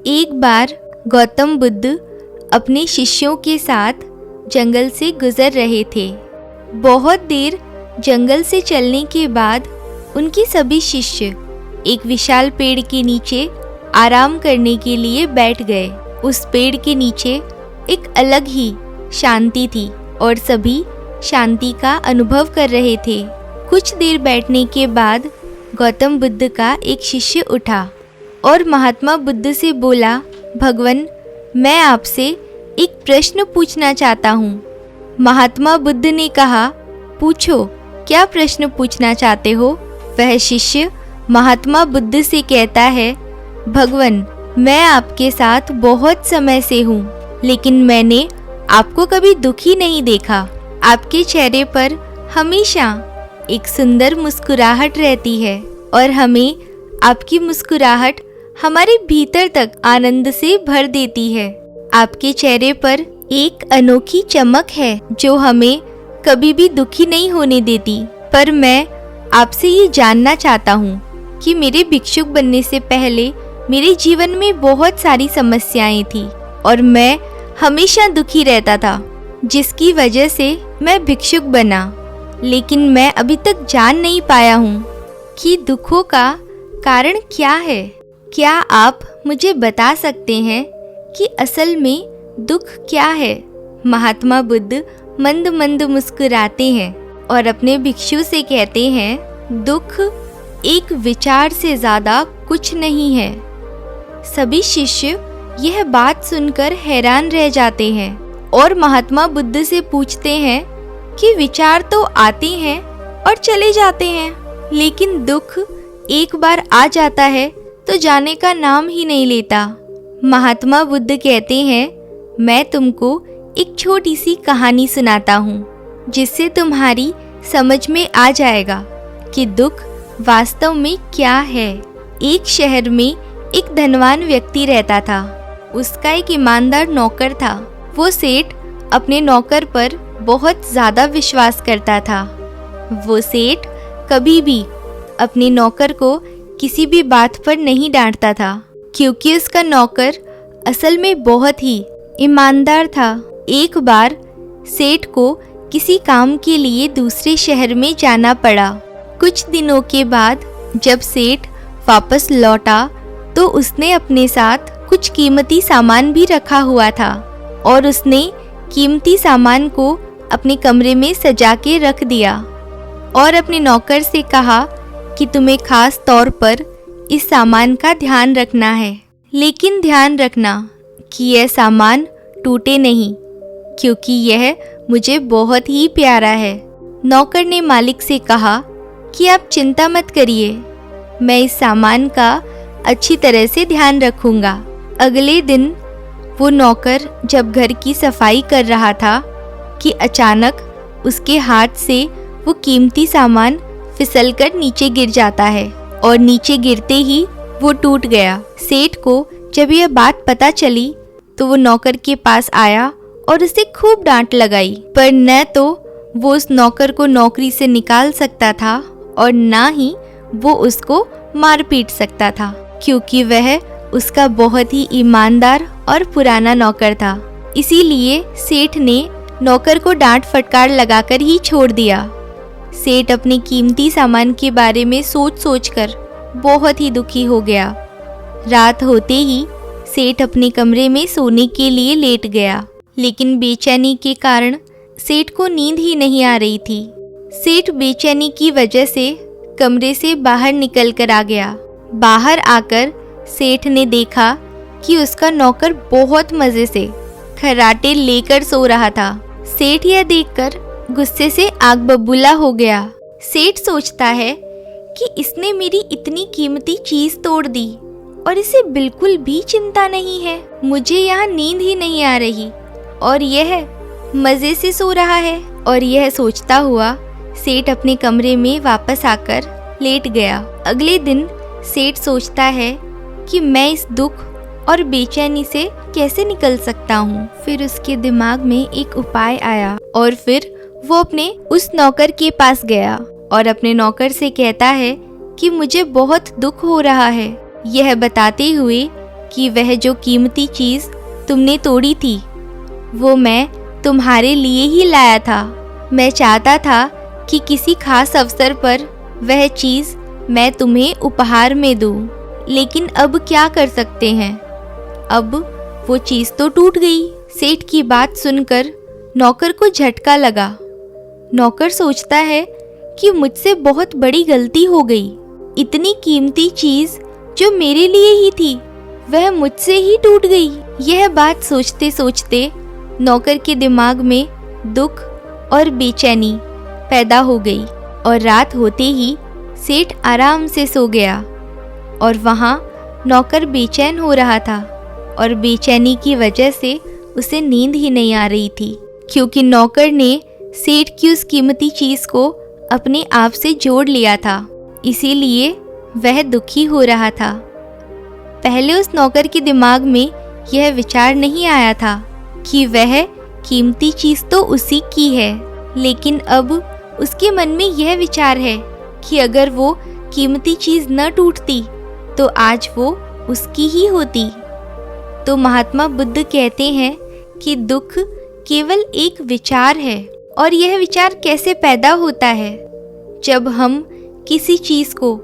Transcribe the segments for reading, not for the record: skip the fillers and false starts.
एक बार गौतम बुद्ध अपने शिष्यों के साथ जंगल से गुजर रहे थे। बहुत देर जंगल से चलने के बाद उनके सभी शिष्य एक विशाल पेड़ के नीचे आराम करने के लिए बैठ गए। उस पेड़ के नीचे एक अलग ही शांति थी और सभी शांति का अनुभव कर रहे थे। कुछ देर बैठने के बाद गौतम बुद्ध का एक शिष्य उठा और महात्मा बुद्ध से बोला, भगवान, मैं आपसे एक प्रश्न पूछना चाहता हूँ। महात्मा बुद्ध ने कहा, पूछो, क्या प्रश्न पूछना चाहते हो? वह शिष्य महात्मा बुद्ध से कहता है, भगवान, मैं आपके साथ बहुत समय से हूँ, लेकिन मैंने आपको कभी दुखी नहीं देखा। आपके चेहरे पर हमेशा एक सुंदर मुस्कुराहट रहती है और हमें आपकी मुस्कुराहट हमारे भीतर तक आनंद से भर देती है। आपके चेहरे पर एक अनोखी चमक है जो हमें कभी भी दुखी नहीं होने देती। पर मैं आपसे ये जानना चाहता हूँ कि मेरे भिक्षुक बनने से पहले मेरे जीवन में बहुत सारी समस्याएं थी और मैं हमेशा दुखी रहता था, जिसकी वजह से मैं भिक्षुक बना। लेकिन मैं अभी तक जान नहीं पाया हूँ कि दुखों का कारण क्या है। क्या आप मुझे बता सकते हैं कि असल में दुख क्या है? महात्मा बुद्ध मंद मंद मुस्कुराते हैं और अपने भिक्षु से कहते हैं, दुख एक विचार से ज़्यादा कुछ नहीं है। सभी शिष्य यह बात सुनकर हैरान रह जाते हैं और महात्मा बुद्ध से पूछते हैं कि विचार तो आते हैं और चले जाते हैं, लेकिन दुख एक बार आ जाता है तो जाने का नाम ही नहीं लेता। महात्मा बुद्ध कहते हैं, मैं तुमको एक छोटी सी कहानी सुनाता हूँ जिससे तुम्हारी समझ में आ जाएगा कि दुख वास्तव में क्या है। एक शहर में एक धनवान व्यक्ति रहता था। उसका एक ईमानदार नौकर था। वो सेठ अपने नौकर पर बहुत ज़्यादा विश्वास करता था। वो सेठ कभी भी अपने नौकर को किसी भी बात पर नहीं डांटता था, क्योंकि उसका नौकर असल में बहुत ही ईमानदार था। एक बार सेठ को किसी काम के लिए दूसरे शहर में जाना पड़ा। कुछ दिनों के बाद जब सेठ वापस लौटा तो उसने अपने साथ कुछ कीमती सामान भी रखा हुआ था और उसने कीमती सामान को अपने कमरे में सजा के रख दिया और अपने नौकर से कहा कि तुम्हें खास तौर पर इस सामान का ध्यान रखना है, लेकिन ध्यान रखना कि यह सामान टूटे नहीं, क्योंकि यह मुझे बहुत ही प्यारा है। नौकर ने मालिक से कहा कि आप चिंता मत करिए, मैं इस सामान का अच्छी तरह से ध्यान रखूंगा। अगले दिन वो नौकर जब घर की सफाई कर रहा था कि अचानक उसके हाथ से वो कीमती सामान फिसलकर नीचे गिर जाता है और नीचे गिरते ही वो टूट गया। सेठ को जब यह बात पता चली तो वो नौकर के पास आया और उसे खूब डांट लगाई, पर न तो वो उस नौकर को नौकरी से निकाल सकता था और ना ही वो उसको मार पीट सकता था, क्योंकि वह उसका बहुत ही ईमानदार और पुराना नौकर था। इसीलिए सेठ ने नौकर को डांट फटकार लगाकर ही छोड़ दिया। सेठ अपने कीमती सामान के बारे में सोच सोचकर बहुत ही दुखी हो गया। रात होते ही सेठ अपने कमरे में सोने के लिए लेट गया, लेकिन बेचैनी के कारण सेठ को नींद ही नहीं आ रही थी। सेठ बेचैनी की वजह से कमरे से बाहर निकल कर आ गया। बाहर आकर सेठ ने देखा कि उसका नौकर बहुत मज़े से खर्राटे लेकर सो रहा था। सेठ यह देखकर गुस्से से आग बबूला हो गया। सेठ सोचता है कि इसने मेरी इतनी कीमती चीज तोड़ दी और इसे बिल्कुल भी चिंता नहीं है। मुझे यहाँ नींद ही नहीं आ रही और यह मजे से सो रहा है। और यह सोचता हुआ सेठ अपने कमरे में वापस आकर लेट गया। अगले दिन सेठ सोचता है कि मैं इस दुख और बेचैनी से कैसे निकल सकता हूँ। फिर उसके दिमाग में एक उपाय आया और फिर वो अपने उस नौकर के पास गया और अपने नौकर से कहता है कि मुझे बहुत दुख हो रहा है, यह बताते हुए कि वह जो कीमती चीज़ तुमने तोड़ी थी वो मैं तुम्हारे लिए ही लाया था। मैं चाहता था कि किसी खास अवसर पर वह चीज़ मैं तुम्हें उपहार में दूँ, लेकिन अब क्या कर सकते हैं, अब वो चीज़ तो टूट गई। सेठ की बात सुनकर नौकर को झटका लगा। नौकर सोचता है कि मुझसे बहुत बड़ी गलती हो गई। इतनी कीमती चीज़ जो मेरे लिए ही थी वह मुझसे ही टूट गई। यह बात सोचते सोचते नौकर के दिमाग में दुख और बेचैनी पैदा हो गई और रात होते ही सेठ आराम से सो गया। और वहाँ नौकर बेचैन हो रहा था और बेचैनी की वजह से उसे नींद ही नहीं आ रही थी, क्योंकि नौकर ने सेठ की उस कीमती चीज़ को अपने आप से जोड़ लिया था। इसीलिए वह दुखी हो रहा था। पहले उस नौकर के दिमाग में यह विचार नहीं आया था कि वह कीमती चीज़ तो उसी की है, लेकिन अब उसके मन में यह विचार है कि अगर वो कीमती चीज़ न टूटती तो आज वो उसकी ही होती। तो महात्मा बुद्ध कहते हैं कि दुख केवल एक विचार है। और यह विचार कैसे पैदा होता है? जब हम किसी चीज़ को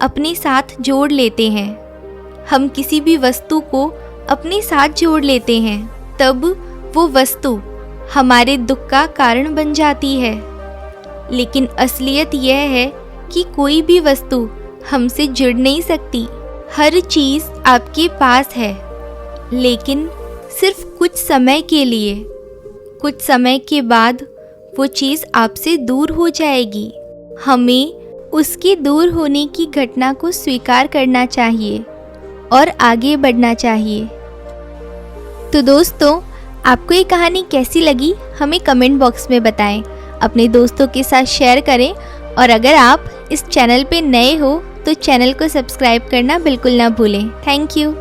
अपने साथ जोड़ लेते हैं, हम किसी भी वस्तु को अपने साथ जोड़ लेते हैं, तब वो वस्तु हमारे दुख का कारण बन जाती है। लेकिन असलियत यह है कि कोई भी वस्तु हमसे जुड़ नहीं सकती। हर चीज़ आपके पास है, लेकिन सिर्फ कुछ समय के लिए। कुछ समय के बाद वो चीज़ आपसे दूर हो जाएगी। हमें उसके दूर होने की घटना को स्वीकार करना चाहिए और आगे बढ़ना चाहिए। तो दोस्तों, आपको ये कहानी कैसी लगी हमें कमेंट बॉक्स में बताएं, अपने दोस्तों के साथ शेयर करें और अगर आप इस चैनल पे नए हो तो चैनल को सब्सक्राइब करना बिल्कुल ना भूलें। Thank you.